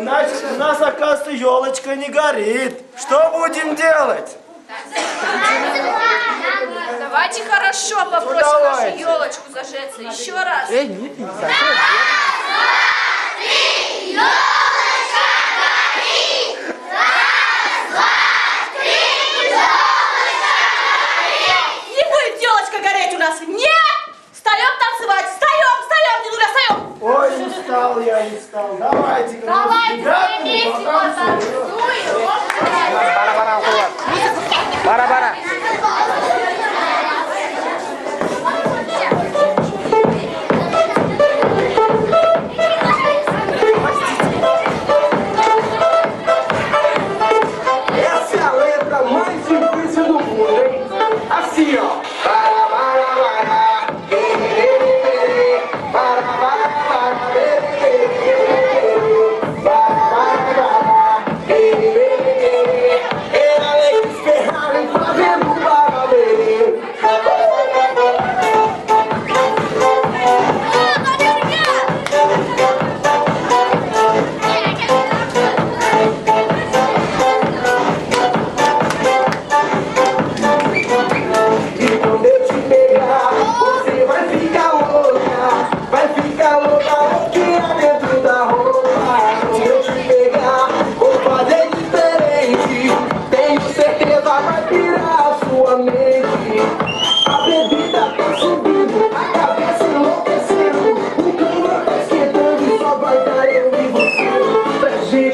Значит, у нас, оказывается, елочка не горит. Что будем делать? Давайте хорошо попросим нашу елочку зажечься еще раз. Не будет елочка гореть у нас! Нет! Встаем танцевать! Встаем, дедуля, встаем! Ой, не встал я, не встал. Давайте, Bara-bara. Essa é a letra mais difícil do mundo, hein? Assim, ó.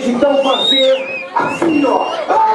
Então fazer assim, ó.